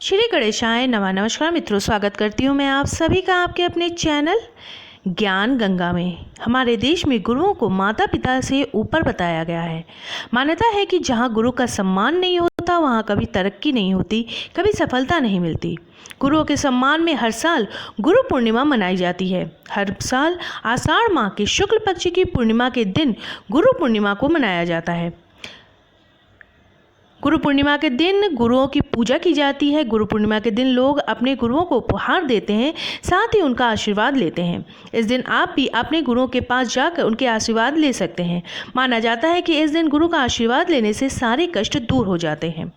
श्री गणेशाय नमः। नमस्कार मित्रों, स्वागत करती हूँ मैं आप सभी का आपके अपने चैनल ज्ञान गंगा में। हमारे देश में गुरुओं को माता पिता से ऊपर बताया गया है। मान्यता है कि जहाँ गुरु का सम्मान नहीं होता वहाँ कभी तरक्की नहीं होती, कभी सफलता नहीं मिलती। गुरुओं के सम्मान में हर साल गुरु पूर्णिमा मनाई जाती है। हर साल आषाढ़ माह के शुक्ल पक्ष की पूर्णिमा के दिन गुरु पूर्णिमा को मनाया जाता है। गुरु पूर्णिमा के दिन गुरुओं की पूजा की जाती है। गुरु पूर्णिमा के दिन लोग अपने गुरुओं को उपहार देते हैं, साथ ही उनका आशीर्वाद लेते हैं। इस दिन आप भी अपने गुरुओं के पास जाकर उनके आशीर्वाद ले सकते हैं। माना जाता है कि इस दिन गुरु का आशीर्वाद लेने से सारे कष्ट दूर हो जाते हैं।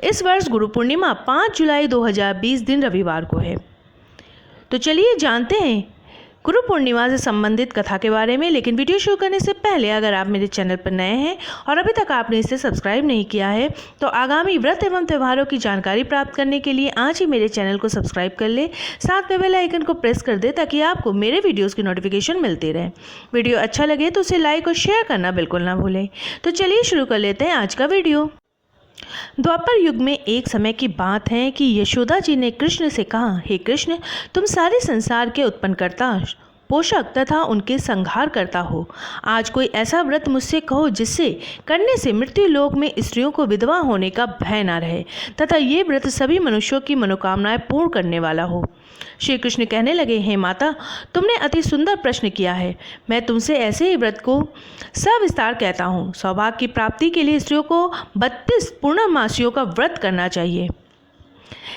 इस वर्ष गुरु पूर्णिमा 5 जुलाई 2020 दिन रविवार को है। तो चलिए जानते हैं गुरु पूर्णिमा से संबंधित कथा के बारे में। लेकिन वीडियो शुरू करने से पहले अगर आप मेरे चैनल पर नए हैं और अभी तक आपने इसे सब्सक्राइब नहीं किया है तो आगामी व्रत एवं त्योहारों की जानकारी प्राप्त करने के लिए आज ही मेरे चैनल को सब्सक्राइब कर ले, साथ में बेल आइकन को प्रेस कर दे ताकि आपको मेरे वीडियोस की नोटिफिकेशन मिलती रहे। वीडियो अच्छा लगे तो उसे लाइक और शेयर करना बिल्कुल ना भूलें। तो चलिए शुरू कर लेते हैं आज का वीडियो। द्वापर युग में एक समय की बात है कि यशोदा जी ने कृष्ण से कहा, हे कृष्ण, तुम सारे संसार के उत्पन्नकर्ता, पोषक तथा उनके संहार करता हो। आज कोई ऐसा व्रत मुझसे कहो जिससे करने से मृत्यु लोक में स्त्रियों को विधवा होने का भय न रहे तथा ये व्रत सभी मनुष्यों की मनोकामनाएं पूर्ण करने वाला हो। श्री कृष्ण कहने लगे, हे माता, तुमने अति सुंदर प्रश्न किया है। मैं तुमसे ऐसे ही व्रत को सविस्तार कहता हूँ। सौभाग्य की प्राप्ति के लिए स्त्रियों को 32 पूर्णमासियों का व्रत करना चाहिए।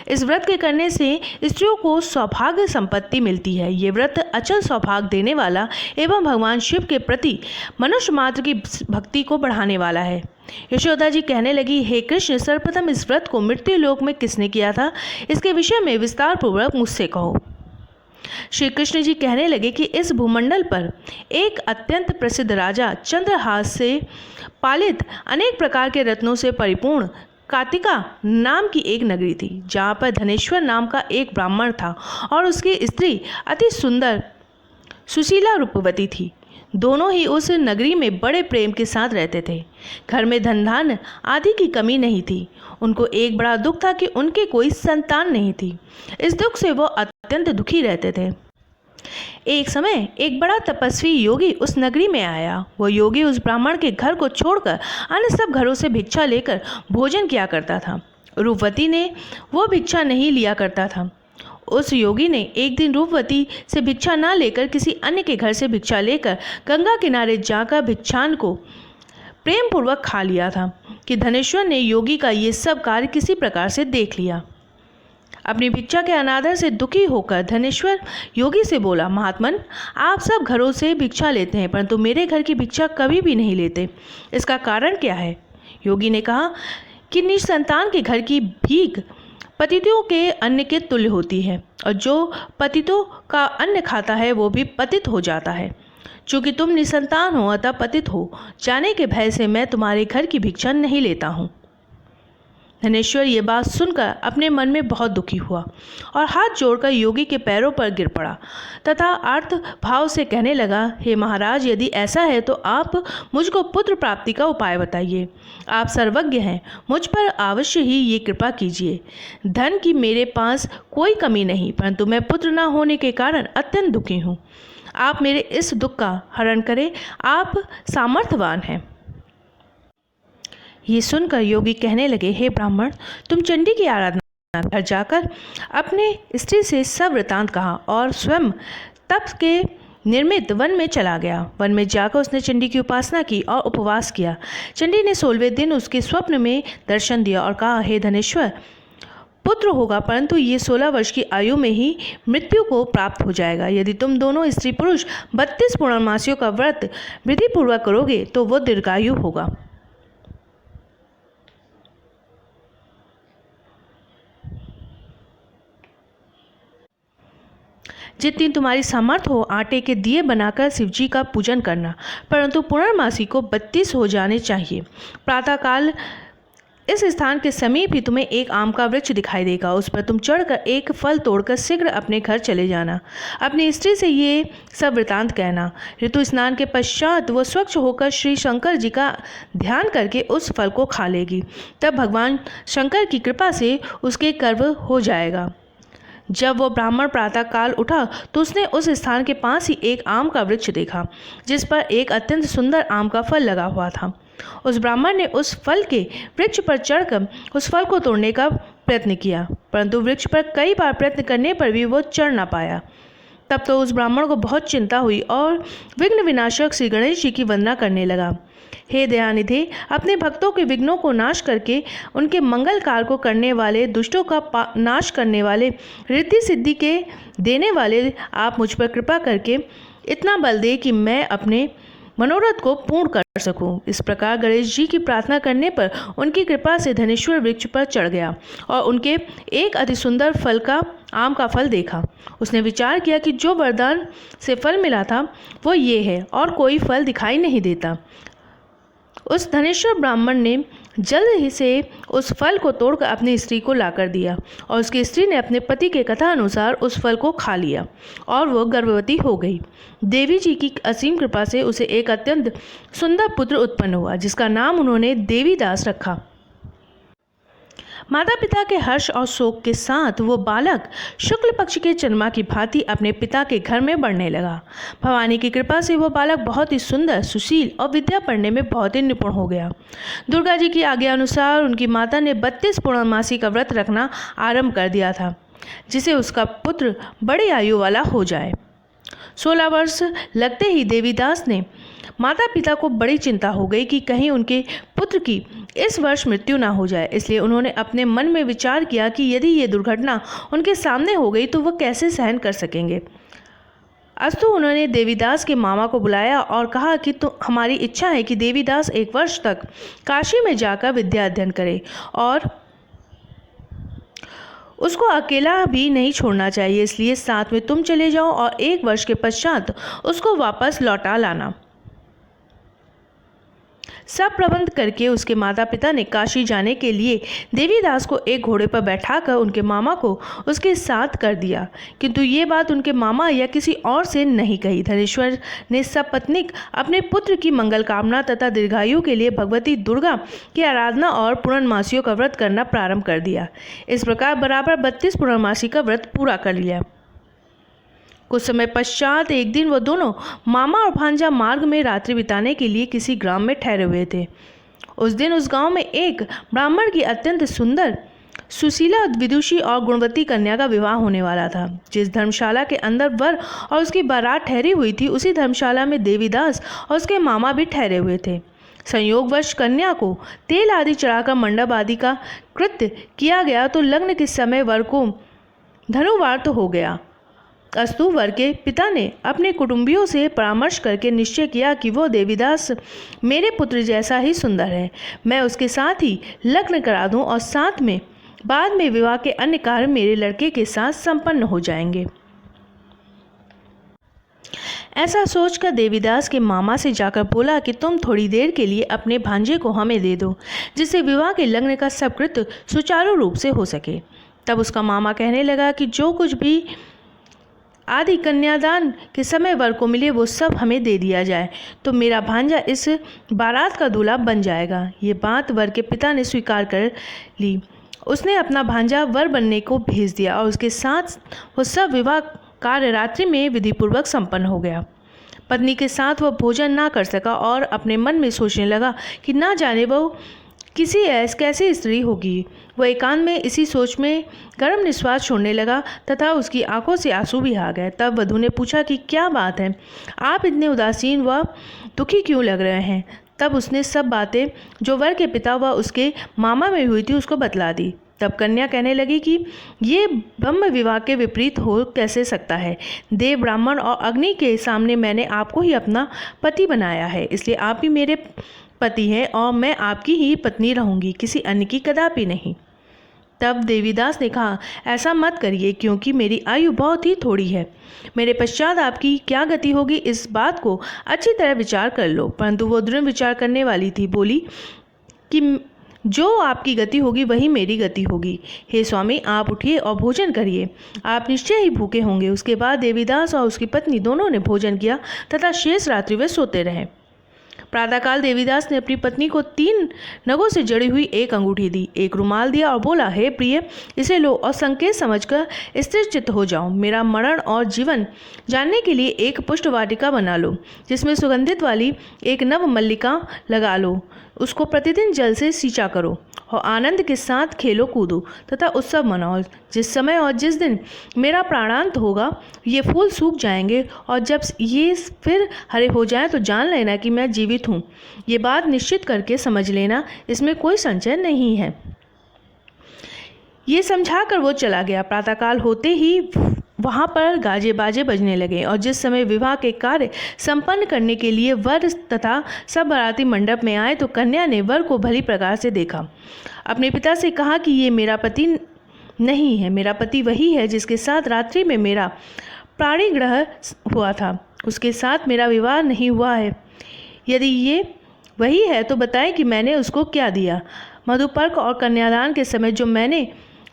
इस व्रत के करने से स्त्रियों को सौभाग्य संपत्ति मिलती है। ये व्रत अचल सौभाग्य देने वाला एवं भगवान शिव के प्रति मनुष्य मात्र की भक्ति को बढ़ाने वाला है। यशोदा जी कहने लगी, हे कृष्ण, सर्वप्रथम इस व्रत को मृत्यु लोक में किसने किया था, इसके विषय में विस्तार पूर्वक मुझसे कहो। श्री कृष्ण जी कहने लगे कि इस भूमंडल पर एक अत्यंत प्रसिद्ध राजा चंद्रहास से पालित अनेक प्रकार के रत्नों से परिपूर्ण कार्तिका नाम की एक नगरी थी, जहाँ पर धनेश्वर नाम का एक ब्राह्मण था और उसकी स्त्री अति सुंदर सुशीला रूपवती थी। दोनों ही उस नगरी में बड़े प्रेम के साथ रहते थे। घर में धन धान्य आदि की कमी नहीं थी। उनको एक बड़ा दुख था कि उनके कोई संतान नहीं थी। इस दुख से वो अत्यंत दुखी रहते थे। एक समय एक बड़ा तपस्वी योगी उस नगरी में आया। वो योगी उस ब्राह्मण के घर को छोड़कर अन्य सब घरों से भिक्षा लेकर भोजन किया करता था। रूपवती ने वो भिक्षा नहीं लिया करता था। उस योगी ने एक दिन रूपवती से भिक्षा ना लेकर किसी अन्य के घर से भिक्षा लेकर गंगा किनारे जाकर भिक्षान को प्रेम पूर्वक खा लिया था कि धनेश्वर ने योगी का ये सब कार्य किसी प्रकार से देख लिया। अपनी भिक्षा के अनादर से दुखी होकर धनेश्वर योगी से बोला, महात्मन, आप सब घरों से भिक्षा लेते हैं परंतु मेरे घर की भिक्षा कभी भी नहीं लेते, इसका कारण क्या है? योगी ने कहा कि निसंतान के घर की भीख पतितों के अन्न के तुल्य होती है और जो पतितों का अन्न खाता है वो भी पतित हो जाता है। चूँकि तुम निसंतान हो अतः पतित हो जाने के भय से मैं तुम्हारे घर की भिक्षा नहीं लेता हूँ। धनेश्वर ये बात सुनकर अपने मन में बहुत दुखी हुआ और हाथ जोड़कर योगी के पैरों पर गिर पड़ा तथा आर्त भाव से कहने लगा, हे महाराज, यदि ऐसा है तो आप मुझको पुत्र प्राप्ति का उपाय बताइए। आप सर्वज्ञ हैं, मुझ पर अवश्य ही ये कृपा कीजिए। धन की मेरे पास कोई कमी नहीं, परंतु मैं पुत्र न होने के कारण अत्यंत दुखी हूँ। आप मेरे इस दुख का हरण करें, आप सामर्थ्यवान हैं। ये सुनकर योगी कहने लगे, हे ब्राह्मण, तुम चंडी की आराधना घर जाकर अपने स्त्री से सब वृतांत कहा और स्वयं तप के निर्मित वन में चला गया। वन में जाकर उसने चंडी की उपासना की और उपवास किया। चंडी ने 16वें दिन उसके स्वप्न में दर्शन दिया और कहा, हे धनेश्वर, पुत्र होगा परंतु ये 16 वर्ष की आयु में ही मृत्यु को प्राप्त हो जाएगा। यदि तुम दोनों स्त्री पुरुष 32 पूर्णमासियों का व्रत विधिपूर्वक करोगे तो वो दीर्घायु होगा। जितनी तुम्हारी सामर्थ्य हो आटे के दिए बनाकर शिवजी का पूजन करना, परंतु पूर्णमासी को 32 हो जाने चाहिए। प्रातःकाल इस स्थान के समीप ही तुम्हें एक आम का वृक्ष दिखाई देगा। उस पर तुम चढ़कर एक फल तोड़कर शीघ्र अपने घर चले जाना। अपनी स्त्री से ये सब वृतांत कहना। ऋतु स्नान के पश्चात वो स्वच्छ होकर श्री शंकर जी का ध्यान करके उस फल को खा लेगी। तब भगवान शंकर की कृपा से उसके गर्भ हो जाएगा। जब वो ब्राह्मण प्रातः काल उठा तो उसने उस स्थान के पास ही एक आम का वृक्ष देखा, जिस पर एक अत्यंत सुंदर आम का फल लगा हुआ था। उस ब्राह्मण ने उस फल के वृक्ष पर चढ़कर उस फल को तोड़ने का प्रयत्न किया, परंतु वृक्ष पर कई बार प्रयत्न करने पर भी वो चढ़ ना पाया। तब तो उस ब्राह्मण को बहुत चिंता हुई और विघ्न विनाशक श्री गणेश जी की वंदना करने लगा। हे दयानिधि, अपने भक्तों के विघ्नों को नाश करके उनके मंगल कार्य को करने वाले, दुष्टों का नाश करने वाले, रिद्धि सिद्धि के देने वाले, आप मुझ पर कृपा करके इतना बल दे कि मैं अपने मनोरथ को पूर्ण कर सकूं। इस प्रकार गणेश जी की प्रार्थना करने पर उनकी कृपा से धनेश्वर वृक्ष पर चढ़ गया और उनके एक अति सुंदर फल का आम का फल देखा। उसने विचार किया कि जो वरदान से फल मिला था वो ये है और कोई फल दिखाई नहीं देता। उस धनेश्वर ब्राह्मण ने जल्द ही से उस फल को तोड़कर अपनी स्त्री को लाकर दिया और उसकी स्त्री ने अपने पति के कथा अनुसार उस फल को खा लिया और वह गर्भवती हो गई। देवी जी की असीम कृपा से उसे एक अत्यंत सुंदर पुत्र उत्पन्न हुआ, जिसका नाम उन्होंने देवीदास रखा। माता पिता के हर्ष और शोक के साथ वो बालक शुक्ल पक्ष के चंद्रमा की भांति अपने पिता के घर में बढ़ने लगा। भवानी की कृपा से वो बालक बहुत ही सुंदर, सुशील और विद्या पढ़ने में बहुत ही निपुण हो गया। दुर्गा जी की आज्ञा अनुसार उनकी माता ने 32 पूर्णमासी का व्रत रखना आरंभ कर दिया था, जिसे उसका पुत्र बड़ी आयु वाला हो जाए। 16 वर्ष लगते ही देवीदास ने माता पिता को बड़ी चिंता हो गई कि कहीं उनके पुत्र की इस वर्ष मृत्यु ना हो जाए। इसलिए उन्होंने अपने मन में विचार किया कि यदि ये दुर्घटना उनके सामने हो गई तो वह कैसे सहन कर सकेंगे। अस्तु उन्होंने देवीदास के मामा को बुलाया और कहा कि हमारी इच्छा है कि देवीदास 1 वर्ष तक काशी में जाकर विद्या अध्ययन करे और उसको अकेला भी नहीं छोड़ना चाहिए, इसलिए साथ में तुम चले जाओ और 1 वर्ष के पश्चात उसको वापस लौटा लाना। सब प्रबंध करके उसके माता पिता ने काशी जाने के लिए देवीदास को एक घोड़े पर बैठाकर उनके मामा को उसके साथ कर दिया, किंतु ये बात उनके मामा या किसी और से नहीं कही। धनेश्वर ने सब पत्नीक अपने पुत्र की मंगल कामना तथा दीर्घायु के लिए भगवती दुर्गा की आराधना और पूर्णमासियों का व्रत करना प्रारंभ कर दिया। इस प्रकार बराबर 32 पूर्णमासी का व्रत पूरा कर लिया। कुछ समय पश्चात एक दिन वो दोनों मामा और भांजा मार्ग में रात्रि बिताने के लिए किसी ग्राम में ठहरे हुए थे। उस दिन उस गांव में एक ब्राह्मण की अत्यंत सुंदर, सुशीला, विदुषी और गुणवती कन्या का विवाह होने वाला था। जिस धर्मशाला के अंदर वर और उसकी बारात ठहरी हुई थी, उसी धर्मशाला में देवीदास और उसके मामा भी ठहरे हुए थे। संयोगवश कन्या को तेल आदि चढ़ाकर मंडप आदि का कृत्य किया गया तो लग्न के समय वर को धनुवार्त हो गया। अस्तु वर के पिता ने अपने कुटुंबियों से परामर्श करके निश्चय किया कि वो देवीदास मेरे पुत्र जैसा ही सुंदर है, मैं उसके साथ ही लग्न करा दूं और साथ में बाद में विवाह के अन्य कार्य मेरे लड़के के साथ संपन्न हो जाएंगे। ऐसा सोचकर देवीदास के मामा से जाकर बोला कि तुम थोड़ी देर के लिए अपने भांजे को हमें दे दो, जिससे विवाह के लग्न का सब कृत्य सुचारू रूप से हो सके। तब उसका मामा कहने लगा कि जो कुछ भी आदि कन्यादान के समय वर को मिले वो सब हमें दे दिया जाए, तो मेरा भांजा इस बारात का दूल्हा बन जाएगा। ये बात वर के पिता ने स्वीकार कर ली। उसने अपना भांजा वर बनने को भेज दिया और उसके साथ वो सब विवाह कार्य रात्रि में विधिपूर्वक संपन्न हो गया। पत्नी के साथ वह भोजन ना कर सका और अपने मन में सोचने लगा कि ना जाने वो किसी कैसी स्त्री होगी। वह एकांत में इसी सोच में गर्म निश्वास छोड़ने लगा तथा उसकी आंखों से आंसू भी आ गए। तब वधू ने पूछा कि क्या बात है, आप इतने उदासीन व दुखी क्यों लग रहे हैं। तब उसने सब बातें जो वर के पिता व उसके मामा में हुई थी उसको बतला दी। तब कन्या कहने लगी कि ये ब्रह्म विवाह के विपरीत हो कैसे सकता है। देव, ब्राह्मण और अग्नि के सामने मैंने आपको ही अपना पति बनाया है, इसलिए आप ही मेरे पति हैं और मैं आपकी ही पत्नी रहूंगी, किसी अन्य की कदापि नहीं। तब देवीदास ने कहा, ऐसा मत करिए, क्योंकि मेरी आयु बहुत ही थोड़ी है। मेरे पश्चात आपकी क्या गति होगी इस बात को अच्छी तरह विचार कर लो। परंतु वो दृढ़ विचार करने वाली थी। बोली कि जो आपकी गति होगी वही मेरी गति होगी। हे स्वामी, आप उठिए और भोजन करिए, आप निश्चय ही भूखे होंगे। उसके बाद देवीदास और उसकी पत्नी दोनों ने भोजन किया तथा शेष रात्रि वे सोते रहे। प्रातःकाल देवीदास ने अपनी पत्नी को 3 नगों से जड़ी हुई एक अंगूठी दी, एक रुमाल दिया और बोला, हे प्रिय, इसे लो और संकेत समझकर स्थिरचित्त हो जाओ। मेरा मरण और जीवन जानने के लिए एक पुष्प वाटिका बना लो, जिसमें सुगंधित वाली एक नव मल्लिका लगा लो। उसको प्रतिदिन जल से सींचा करो और आनंद के साथ खेलो कूदो तथा उत्सव मनाओ। जिस समय और जिस दिन मेरा प्राणांत होगा ये फूल सूख जाएंगे, और जब ये फिर हरे हो जाएं तो जान लेना कि मैं जीवित हूँ। ये बात निश्चित करके समझ लेना, इसमें कोई संशय नहीं है। ये समझाकर वो चला गया। प्रातःकाल होते ही वहाँ पर गाजे बाजे बजने लगे, और जिस समय विवाह के कार्य संपन्न करने के लिए वर तथा सब बाराती मंडप में आए तो कन्या ने वर को भली प्रकार से देखा। अपने पिता से कहा कि ये मेरा पति नहीं है, मेरा पति वही है जिसके साथ रात्रि में मेरा प्राणिग्रह हुआ था, उसके साथ मेरा विवाह नहीं हुआ है। यदि ये वही है तो बताएं कि मैंने उसको क्या दिया। मधुपर्क और कन्यादान के समय जो मैंने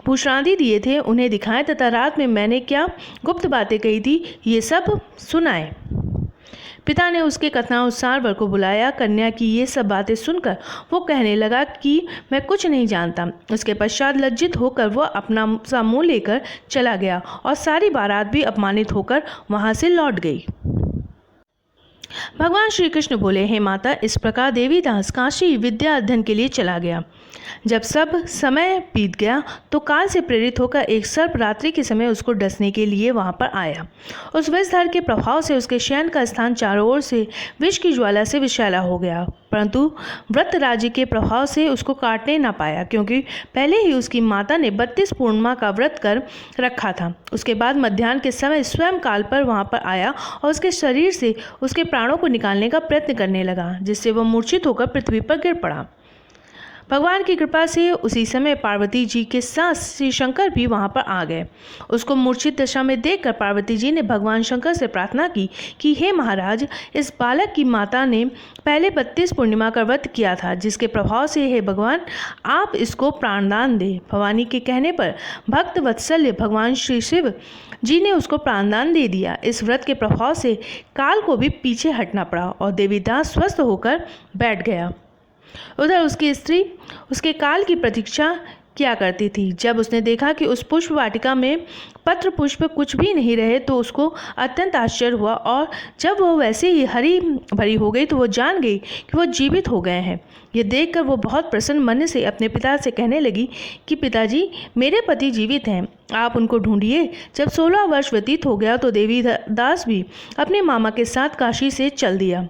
भूषणादि दिए थे उन्हें दिखाएं तथा रात में मैंने क्या गुप्त बातें कही थी ये सब सुनाएं। पिता ने उसके कथनानुसार वर को बुलाया। कन्या की ये सब बातें सुनकर वो कहने लगा कि मैं कुछ नहीं जानता। उसके पश्चात लज्जित होकर वह अपना सा मुँह लेकर चला गया और सारी बारात भी अपमानित होकर वहाँ से लौट गई। भगवान श्री कृष्ण बोले, हे माता, इस प्रकार देवीदास काशी विद्या अध्ययन के लिए चला गया। जब सब समय बीत गया तो काल से प्रेरित होकर एक सर्प रात्रि के समय उसको डसने के लिए वहां पर आया। उस विषधर के प्रभाव से उसके शयन का स्थान चारों ओर से विष की ज्वाला से विषैला हो गया, परंतु व्रत राज्य के प्रभाव से उसको काटने ना पाया, क्योंकि पहले ही उसकी माता ने 32 पूर्णिमा का व्रत कर रखा था। उसके बाद मध्याह्न के समय स्वयं काल पर वहाँ पर आया और उसके शरीर से उसके प्राणों को निकालने का प्रयत्न करने लगा, जिससे वह मूर्छित होकर पृथ्वी पर गिर पड़ा। भगवान की कृपा से उसी समय पार्वती जी के साथ श्री शंकर भी वहाँ पर आ गए। उसको मूर्छित दशा में देखकर पार्वती जी ने भगवान शंकर से प्रार्थना की कि हे महाराज, इस बालक की माता ने पहले 32 पूर्णिमा का व्रत किया था, जिसके प्रभाव से हे भगवान आप इसको प्राणदान दे। भवानी के कहने पर भक्त वत्सल्य भगवान श्री शिव जी ने उसको प्राणदान दे दिया। इस व्रत के प्रभाव से काल को भी पीछे हटना पड़ा और देवीदास स्वस्थ होकर बैठ गया। उधर उसकी स्त्री उसके काल की प्रतीक्षा किया करती थी। जब उसने देखा कि उस पुष्प वाटिका में पत्र पुष्प कुछ भी नहीं रहे तो उसको अत्यंत आश्चर्य हुआ, और जब वह वैसे ही हरी भरी हो गई तो वो जान गई कि वो जीवित हो गए हैं। ये देखकर वो बहुत प्रसन्न मन से अपने पिता से कहने लगी कि पिताजी, मेरे पति जीवित हैं, आप उनको ढूंढिए। जब 16 वर्ष व्यतीत हो गया तो देवीदास भी अपने मामा के साथ काशी से चल दिया।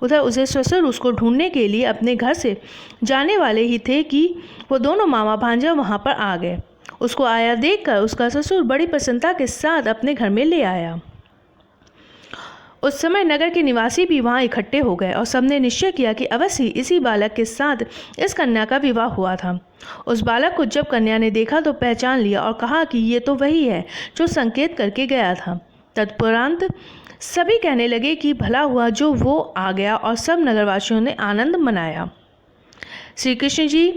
उधर उसे ससुर उसको ढूंढने के लिए अपने घर से जाने वाले ही थे कि वो दोनों मामा भांजा वहाँ पर आ गए। उसको आया देखकर उसका ससुर बड़ी प्रसन्नता के साथ अपने घर में ले आया। उस समय नगर के निवासी भी वहाँ इकट्ठे हो गए और सबने निश्चय किया कि अवश्य ही इसी बालक के साथ इस कन्या का विवाह हुआ था। उस बालक को जब कन्या ने देखा तो पहचान लिया और कहा कि ये तो वही है जो संकेत करके गया था। तत्परांत सभी कहने लगे कि भला हुआ जो वो आ गया, और सब नगरवासियों ने आनंद मनाया। श्री कृष्ण जी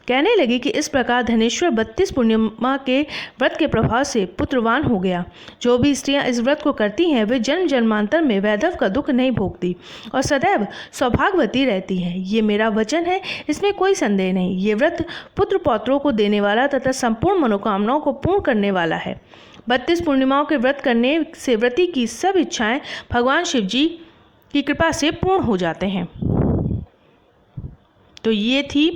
कहने लगे कि इस प्रकार धनेश्वर 32 पूर्णिमा के व्रत के प्रभाव से पुत्रवान हो गया। जो भी स्त्रियां इस व्रत को करती हैं वे जन्म जन्मांतर में वैधव का दुख नहीं भोगती और सदैव सौभाग्यवती रहती हैं। ये मेरा वचन है, इसमें कोई संदेह नहीं। ये व्रत पुत्र पौत्रों को देने वाला तथा संपूर्ण मनोकामनाओं को पूर्ण करने वाला है। 32 पूर्णिमाओं के व्रत करने से व्रती की सब इच्छाएं भगवान शिव जी की कृपा से पूर्ण हो जाते हैं। तो ये थी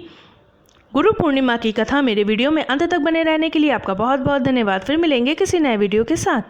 गुरु पूर्णिमा की कथा। मेरे वीडियो में अंत तक बने रहने के लिए आपका बहुत बहुत धन्यवाद। फिर मिलेंगे किसी नए वीडियो के साथ।